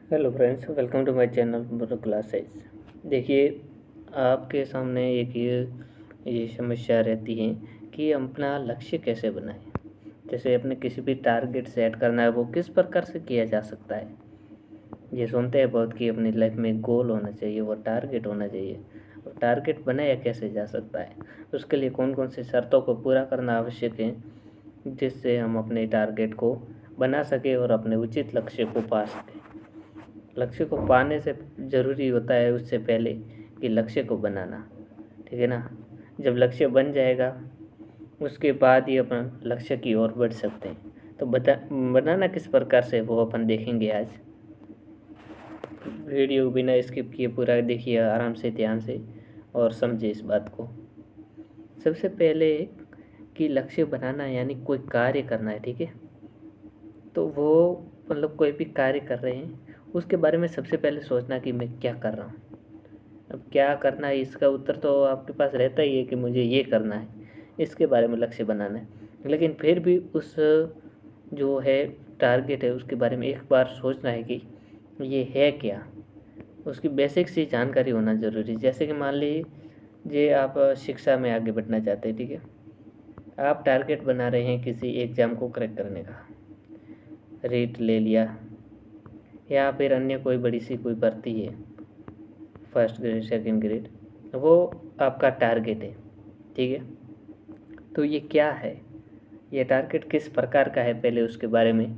Hello friends, welcome to my channel Boro classes. देखिए, आपके सामने एक ये समस्या रहती है कि अपना लक्ष्य कैसे बनाएं। जैसे अपने किसी भी टारगेट सेट करना है, वो किस प्रकार से किया जा सकता है। ये सुनते हैं बहुत कि अपनी लाइफ में गोल होना चाहिए, वो टारगेट होना चाहिए। और टारगेट बनाया कैसे जा सकता है, उसके लिए कौन कौन सी शर्तों को पूरा करना आवश्यक है, जिससे हम अपने टारगेट को बना सकें और अपने उचित लक्ष्य को पा सकें। लक्ष्य को पाने से ज़रूरी होता है उससे पहले कि लक्ष्य को बनाना, ठीक है ना। जब लक्ष्य बन जाएगा उसके बाद ही अपन लक्ष्य की ओर बढ़ सकते हैं। तो बनाना किस प्रकार से वो अपन देखेंगे आज। वीडियो बिना स्किप किए पूरा देखिए, आराम से ध्यान से, और समझिए इस बात को। सबसे पहले कि लक्ष्य बनाना यानी कोई कार्य करना है, ठीक है। तो वो मतलब कोई भी कार्य कर रहे हैं उसके बारे में सबसे पहले सोचना कि मैं क्या कर रहा हूँ। अब क्या करना है इसका उत्तर तो आपके पास रहता ही है कि मुझे ये करना है, इसके बारे में लक्ष्य बनाना है। लेकिन फिर भी उस जो है टारगेट है उसके बारे में एक बार सोचना है कि ये है क्या। उसकी बेसिक सी जानकारी होना ज़रूरी है। जैसे कि मान लीजिए आप शिक्षा में आगे बढ़ना चाहते हैं, ठीक है। आप टारगेट बना रहे हैं किसी एग्ज़ाम को क्रैक करने का, रेट ले लिया, या फिर अन्य कोई बड़ी सी कोई भर्ती है, फर्स्ट ग्रेड सेकंड ग्रेड, वो आपका टारगेट है, ठीक है। तो ये क्या है, ये टारगेट किस प्रकार का है, पहले उसके बारे में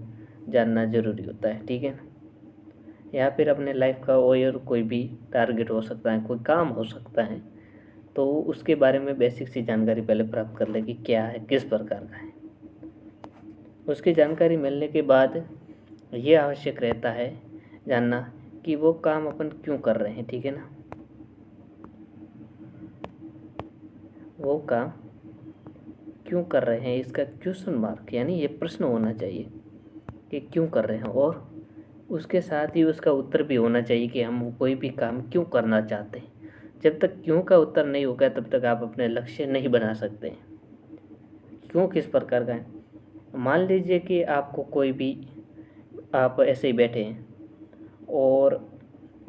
जानना ज़रूरी होता है, ठीक है ना। या फिर अपने लाइफ का और कोई भी टारगेट हो सकता है, कोई काम हो सकता है, तो उसके बारे में बेसिक सी जानकारी पहले प्राप्त कर ले कि क्या है, किस प्रकार का है। उसकी जानकारी मिलने के बाद ये आवश्यक रहता है जानना कि वो काम अपन क्यों कर रहे हैं, ठीक है ना। वो काम क्यों कर रहे हैं, इसका क्वेश्चन मार्क यानी ये प्रश्न होना चाहिए कि क्यों कर रहे हैं, और उसके साथ ही उसका उत्तर भी होना चाहिए कि हम कोई भी काम क्यों करना चाहते हैं। जब तक क्यों का उत्तर नहीं होगा तब तक आप अपने लक्ष्य नहीं बना सकते हैं। क्यों किस प्रकार का है, मान लीजिए कि आपको कोई भी, आप ऐसे ही बैठे हैं और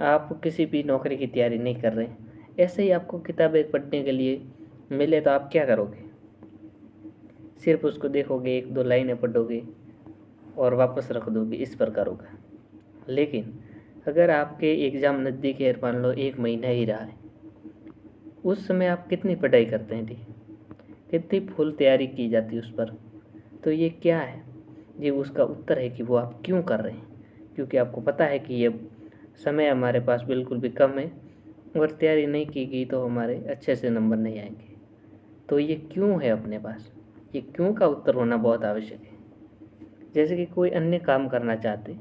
आप किसी भी नौकरी की तैयारी नहीं कर रहे हैं, ऐसे ही आपको किताबें पढ़ने के लिए मिले तो आप क्या करोगे, सिर्फ उसको देखोगे, एक दो लाइनें पढ़ोगे और वापस रख दोगे, इस प्रकार होगा। लेकिन अगर आपके एग्ज़ाम नज़दीक है, मान लो 1 महीना ही रहा है, उस समय आप कितनी पढ़ाई करते हैं, ठीक, कितनी फुल तैयारी की जाती है उस पर। तो ये क्या है, ये उसका उत्तर है कि वो आप क्यों कर रहे हैं। क्योंकि आपको पता है कि ये समय हमारे पास बिल्कुल भी कम है, और तैयारी नहीं की गई तो हमारे अच्छे से नंबर नहीं आएंगे। तो ये क्यों है अपने पास, ये क्यों का उत्तर होना बहुत आवश्यक है। जैसे कि कोई अन्य काम करना चाहते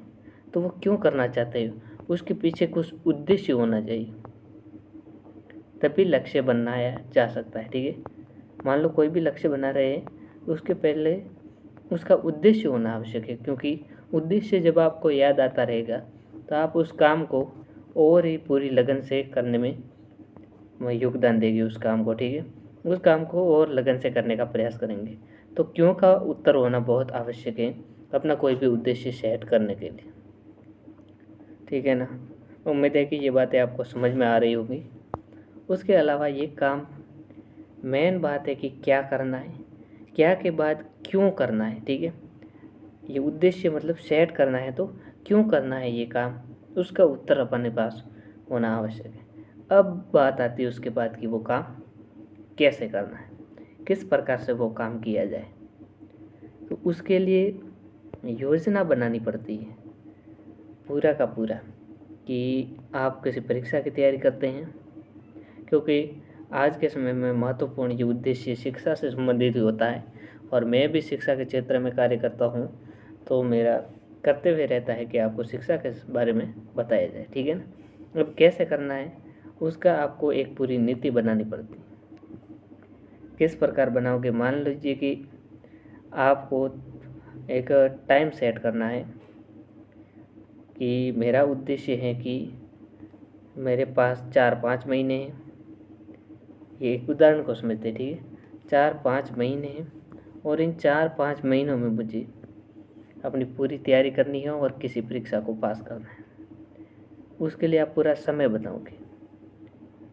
तो वो क्यों करना चाहते हैं, उसके पीछे कुछ उद्देश्य होना चाहिए, तभी लक्ष्य बनाया जा सकता है, ठीक है। मान लो कोई भी लक्ष्य बना रहे हैं तो उसके पहले उसका उद्देश्य होना आवश्यक है, क्योंकि उद्देश्य जब आपको याद आता रहेगा तो आप उस काम को और ही पूरी लगन से करने में योगदान देगी उस काम को, ठीक है। उस काम को और लगन से करने का प्रयास करेंगे। तो क्यों का उत्तर होना बहुत आवश्यक है अपना कोई भी उद्देश्य सेट करने के लिए, ठीक है ना। उम्मीद है कि ये बातें आपको समझ में आ रही होगी। उसके अलावा ये काम, मेन बात है कि क्या करना है, क्या के बाद क्यों करना है, ठीक है। ये उद्देश्य मतलब सेट करना है, तो क्यों करना है ये काम, उसका उत्तर अपने पास होना आवश्यक है। अब बात आती है उसके बाद कि वो काम कैसे करना है, किस प्रकार से वो काम किया जाए। तो उसके लिए योजना बनानी पड़ती है पूरा का पूरा, कि आप किसी परीक्षा की तैयारी करते हैं, क्योंकि आज के समय में महत्वपूर्ण ये उद्देश्य शिक्षा से संबंधित होता है। और मैं भी शिक्षा के क्षेत्र में कार्य करता हूँ, तो मेरा कर्तव्य रहता है कि आपको शिक्षा के बारे में बताया जाए, ठीक है ना। अब कैसे करना है उसका आपको एक पूरी नीति बनानी पड़ती है। किस प्रकार बनाओगे, मान लीजिए कि आपको एक टाइम सेट करना है कि मेरा उद्देश्य है कि मेरे पास 4-5 महीने हैं। ये एक उदाहरण को समझते, ठीक है। 4-5 महीने हैं और इन 4-5 महीनों में मुझे अपनी पूरी तैयारी करनी है और किसी परीक्षा को पास करना है। उसके लिए आप पूरा समय बताओगे,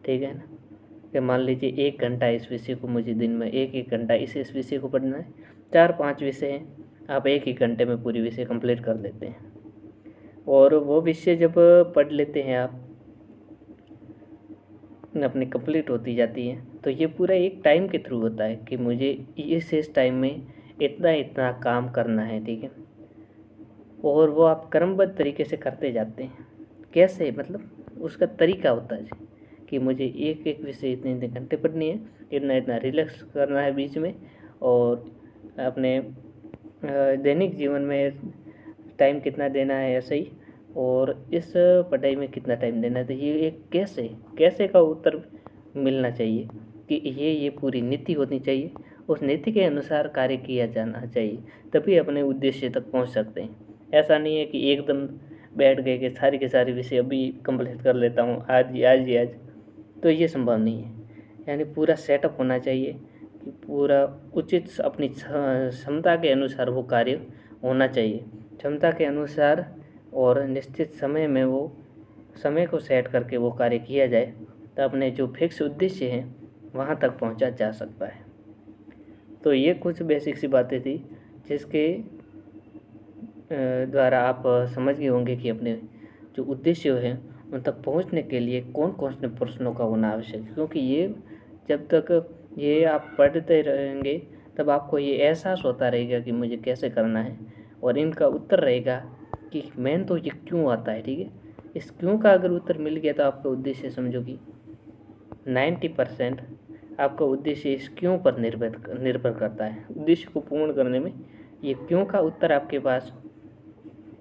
ठीक है ना। कि मान लीजिए 1 घंटा इस विषय को मुझे दिन में 1 घंटा इस विषय को पढ़ना है, 4-5 विषय हैं, आप 1 घंटे में पूरी विषय कंप्लीट कर लेते हैं। और वो विषय जब पढ़ लेते हैं आप, अपनी कंप्लीट होती जाती है, तो ये पूरा एक टाइम के थ्रू होता है कि मुझे इस टाइम में इतना इतना काम करना है, ठीक है। और वो आप क्रमबद्ध तरीके से करते जाते हैं। कैसे, मतलब उसका तरीका होता है कि मुझे एक एक विषय इतने इतने घंटे पढ़नी है, इतना इतना रिलैक्स करना है बीच में, और अपने दैनिक जीवन में टाइम कितना देना है ऐसे ही, और इस पढ़ाई में कितना टाइम देना है। तो ये एक कैसे कैसे का उत्तर मिलना चाहिए कि ये पूरी नीति होनी चाहिए, उस नीति के अनुसार कार्य किया जाना चाहिए, तभी अपने उद्देश्य तक पहुंच सकते हैं। ऐसा नहीं है कि एकदम बैठ गए कि सारी के सारी विषय अभी कंप्लीट कर लेता हूँ आज, तो ये संभव नहीं है। यानी पूरा सेटअप होना चाहिए कि पूरा उचित अपनी क्षमता के अनुसार वो कार्य होना चाहिए, क्षमता के अनुसार, और निश्चित समय में वो समय को सेट करके वो कार्य किया जाए, तो अपने जो फिक्स उद्देश्य हैं वहाँ तक पहुँचा जा सकता है। तो ये कुछ बेसिक सी बातें थी जिसके द्वारा आप समझ गए होंगे कि अपने जो उद्देश्य हैं उन तक पहुंचने के लिए कौन कौन से प्रश्नों का होना आवश्यक है। क्योंकि ये जब तक ये आप पढ़ते रहेंगे तब आपको ये एहसास होता रहेगा कि मुझे कैसे करना है, और इनका उत्तर रहेगा कि मेन तो ये क्यों आता है, ठीक है। इस क्यों का अगर उत्तर मिल गया तो आपका उद्देश्य समझो कि 90% आपका उद्देश्य इस क्यों पर निर्भर करता है। उद्देश्य को पूर्ण करने में ये क्यों का उत्तर आपके पास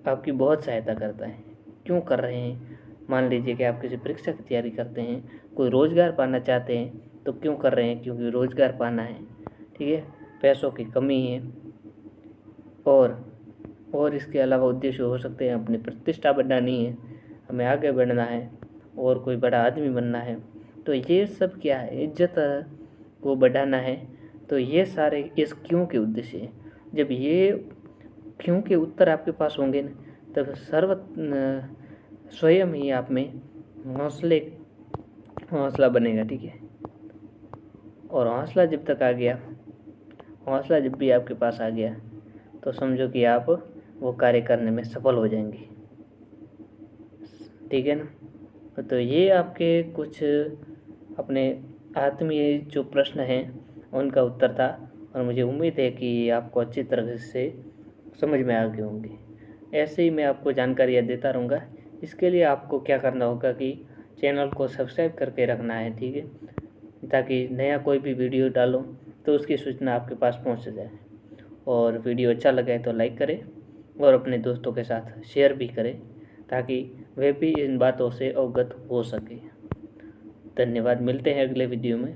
आपकी बहुत सहायता करता है। क्यों कर रहे हैं, मान लीजिए कि आप किसी परीक्षा की तैयारी करते हैं, कोई रोज़गार पाना चाहते हैं, तो क्यों कर रहे हैं, क्योंकि रोज़गार पाना है, ठीक है, पैसों की कमी है, और इसके अलावा उद्देश्य हो सकते हैं अपनी प्रतिष्ठा बढ़ानी है, हमें आगे बढ़ना है, और कोई बड़ा आदमी बनना है। तो ये सब क्या है, इज्जत को बढ़ाना है। तो ये सारे इस क्यों के उद्देश्य हैं। जब ये क्यों के उत्तर आपके पास होंगे ना, तब स्वयं ही आप में हौसला बनेगा, ठीक है। और हौसला जब तक आ गया, हौसला जब भी आपके पास आ गया, तो समझो कि आप वो कार्य करने में सफल हो जाएंगे, ठीक है ना। तो ये आपके कुछ अपने आत्मीय जो प्रश्न हैं उनका उत्तर था, और मुझे उम्मीद है कि आपको अच्छी तरह से समझ में आ गए होंगे। ऐसे ही मैं आपको जानकारियाँ देता रहूँगा। इसके लिए आपको क्या करना होगा कि चैनल को सब्सक्राइब करके रखना है, ठीक है, ताकि नया कोई भी वीडियो डालो तो उसकी सूचना आपके पास पहुँच जाए। और वीडियो अच्छा लगे तो लाइक करें, और अपने दोस्तों के साथ शेयर भी करें, ताकि वे भी इन बातों से अवगत हो सके। धन्यवाद, मिलते हैं अगले वीडियो में।